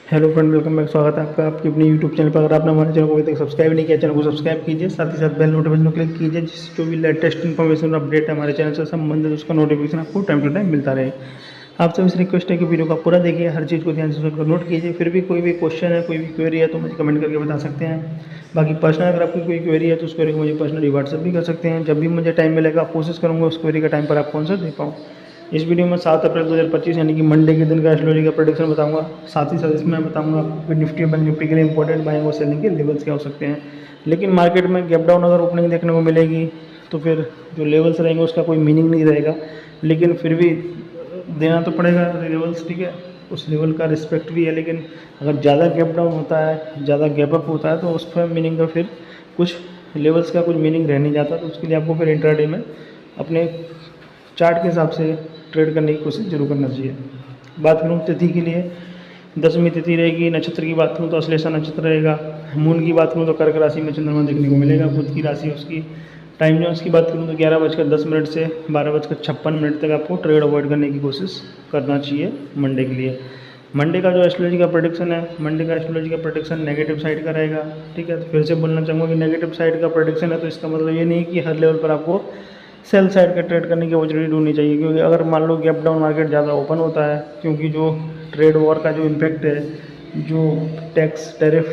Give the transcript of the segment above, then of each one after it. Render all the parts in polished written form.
Hello friend, welcome back. स्वागत है आपका आपकी अपनी यूट्यूब चैनल पर। अगर आपने हमारे चैनल को अभी तक सब्सक्राइब नहीं किया, चैनल को सब्सक्राइब कीजिए, साथ ही साथ बेल नोटिफिकेशन को क्लिक कीजिए, जिससे जो भी लेटेस्ट इन्फॉर्मेशन अपडेट है हमारे चैनल से संबंधित उसका नोटिफिकेशन आपको टाइम टू टाइम मिलता रहे। आपसे बस रिक्वेस्ट है कि वीडियो का पूरा देखिए, हर चीज़ को ध्यान से सुनकर नोट कीजिए। फिर भी कोई भी क्वेश्चन है, कोई भी क्वेरी है तो मुझे कमेंट करके बता सकते हैं। बाकी पर्सनल अगर आपकी कोई क्वेरी है तो उस क्वेरी को मुझे पर्सनली व्हाट्सअप भी कर सकते हैं। जब भी मुझे टाइम मिलेगा कोशिश करूँगा उस क्वेरी का टाइम पर आपको आंसर दे पाऊँ। इस वीडियो में 7 अप्रैल 2025 यानी कि मंडे के दिन का एस्ट्रोलॉजी का प्रेडिक्शन बताऊंगा। साथ ही साथ इसमें बताऊंगा आपको निफ्टी और बैंक निफ्टी के लिए इंपॉर्टेंट बाइंग और सेलिंग के लेवल्स क्या हो सकते हैं। लेकिन मार्केट में गैप डाउन अगर ओपनिंग देखने को मिलेगी तो फिर जो लेवल्स रहेंगे उसका कोई मीनिंग नहीं रहेगा, लेकिन फिर भी देना तो पड़ेगा लेवल्स, ठीक है। उस लेवल का रिस्पेक्ट भी है, लेकिन अगर ज़्यादा गैप डाउन होता है, ज़्यादा गैप अप होता है तो उस पर मीनिंग का फिर कुछ लेवल्स का कुछ मीनिंग रह नहीं जाता। तो उसके लिए आपको फिर इंट्राडे में अपने चार्ट के हिसाब से ट्रेड करने की कोशिश जरूर करना चाहिए। बात करूँ तिथि के लिए, 10वीं तिथि रहेगी। नक्षत्र की बात करूँ तो अश्लेषा नक्षत्र रहेगा। मून की बात करूँ तो कर्क राशि में चंद्रमा देखने को मिलेगा, बुध की राशि उसकी। टाइम जोन्स की बात करूँ तो 11:10 से 12:56 तक आपको ट्रेड अवॉइड करने की कोशिश करना चाहिए मंडे के लिए। मंडे का जो एस्ट्रोलॉजी का प्रेडिक्शन है, मंडे का एस्ट्रोलॉजी का प्रेडिक्शन नेगेटिव साइड का रहेगा, ठीक है। तो फिर से बोलना चाहूँगा कि नेगेटिव साइड का प्रेडिक्शन है तो इसका मतलब ये नहीं कि हर लेवल पर आपको सेल साइड का ट्रेड करने की अपॉर्चुनिटी ढूंढनी चाहिए। क्योंकि अगर मान लो गैप डाउन मार्केट ज़्यादा ओपन होता है, क्योंकि जो ट्रेड वॉर का जो इम्पैक्ट है, जो टैक्स टैरिफ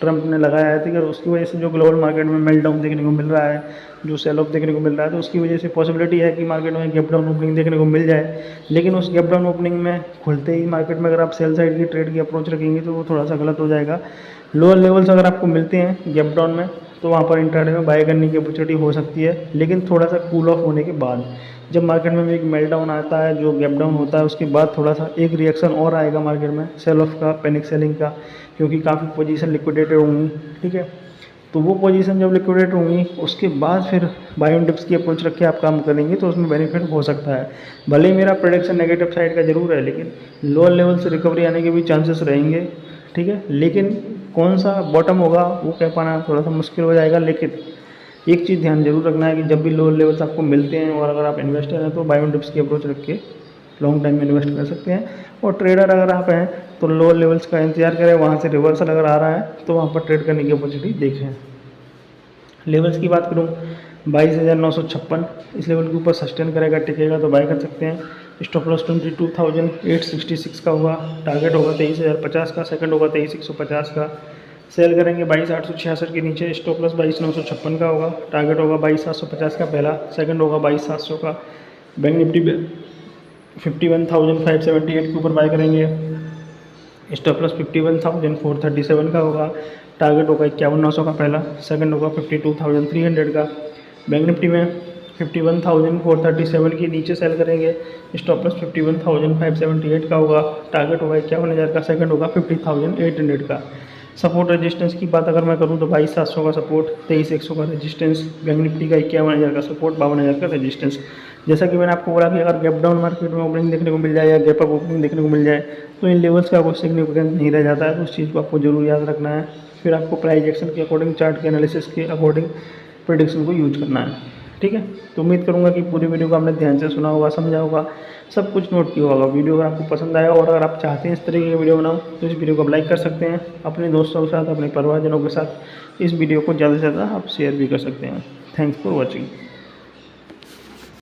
ट्रंप ने लगाया है, ठीक है, उसकी वजह से जो ग्लोबल मार्केट में मेल्ट डाउन देखने को मिल रहा है, जो सेल ऑफ देखने को मिल रहा है, तो उसकी वजह से पॉसिबिलिटी है कि मार्केट में गैप डाउन ओपनिंग देखने को मिल जाए। लेकिन उस गैप डाउन ओपनिंग में खुलते ही मार्केट में अगर आप सेल साइड की ट्रेड की अप्रोच रखेंगे तो वो थोड़ा सा गलत हो जाएगा। लोअर लेवल्स अगर आपको मिलते हैं गैप डाउन में तो वहाँ पर इंट्राडे में बाय करने की अपॉर्चुनिटी हो सकती है, लेकिन थोड़ा सा कूल ऑफ होने के बाद। जब मार्केट में एक मेल्ट डाउन आता है, जो गैप डाउन होता है, उसके बाद थोड़ा सा एक रिएक्शन और आएगा मार्केट में सेल ऑफ का, पैनिक सेलिंग का, क्योंकि काफ़ी पोजीशन लिक्विडेटेड होंगी, ठीक है। तो वो पोजीशन जब लिक्विडेट होंगी उसके बाद फिर बाय ऑन डिप्स की अप्रोच रख के आप काम करेंगे तो उसमें बेनिफिट हो सकता है। भले ही मेरा प्रोडक्शन नेगेटिव साइड का जरूर है, लेकिन लोअर लेवल से रिकवरी आने के भी चांसेस रहेंगे, ठीक है। लेकिन कौन सा बॉटम होगा वो कह पाना थोड़ा सा मुश्किल हो जाएगा। लेकिन एक चीज़ ध्यान जरूर रखना है कि जब भी लोअर लेवल्स आपको मिलते हैं और अगर आप इन्वेस्टर हैं तो बाय ऑन डिप्स की अप्रोच रख के लॉन्ग टाइम में इन्वेस्ट कर सकते हैं। और ट्रेडर अगर आप हैं तो लोअर लेवल्स का इंतजार करें, वहाँ से रिवर्सल अगर आ रहा है तो वहाँ पर ट्रेड करने की अपॉर्चुनिटी देखें। लेवल्स की बात करूँ 22,956, इस लेवल के ऊपर सस्टेन करेगा, टिकेगा तो बाय कर सकते हैं। स्टॉप लॉस 22,866 का होगा, टारगेट होगा 23,050 का, सेकंड होगा 23,150 का। सेल करेंगे 22,866 के नीचे, स्टॉप लॉस 22,956 का होगा, टारगेट होगा 22,750 का पहला, सेकंड होगा 22,700 का। बैंक निफ्टी 51,578 के ऊपर बाय करेंगे, स्टॉप लॉस 51,437 का होगा, टारगेट होगा 51,900 का पहला, सेकंड होगा 52,300 का। बैंक निफ्टी में 51,437 के नीचे सेल करेंगे, स्टॉप लॉस 51,578 का होगा, टारगेट होगा 51,000 का, सेकंड होगा 50,800 का। सपोर्ट रेजिस्टेंस की बात अगर मैं करूं तो 22,700 का सपोर्ट, 23,100 का रेजिस्टेंस, बैंक निफ्टी का 51,000 का सपोर्ट, 52,000 का रेजिस्टेंस। जैसा कि मैंने आपको बोला कि अगर गैप डाउन मार्केट में ओपनिंग देखने को मिल जाए या गैप अप ओपनिंग देखने को मिल जाए तो इन लेवल्स का कोई सिग्निफिकेंस नहीं रह जाता है, तो उस चीज़ को आपको जरूर याद रखना है। फिर आपको प्राइस एक्शन के अकॉर्डिंग, चार्ट के एनालिसिस के अकॉर्डिंग प्रेडिक्शन को यूज करना है, ठीक है। तो उम्मीद करूंगा कि पूरी वीडियो को आपने ध्यान से सुना होगा, समझा होगा, सब कुछ नोट किया होगा। वीडियो अगर आपको पसंद आया और अगर आप चाहते हैं इस तरीके की वीडियो बनाऊं तो इस वीडियो को आप लाइक कर सकते हैं, अपने दोस्तों के साथ, अपने परिवारजनों के साथ इस वीडियो को ज़्यादा से ज़्यादा आप शेयर भी कर सकते हैं। Thanks for watching.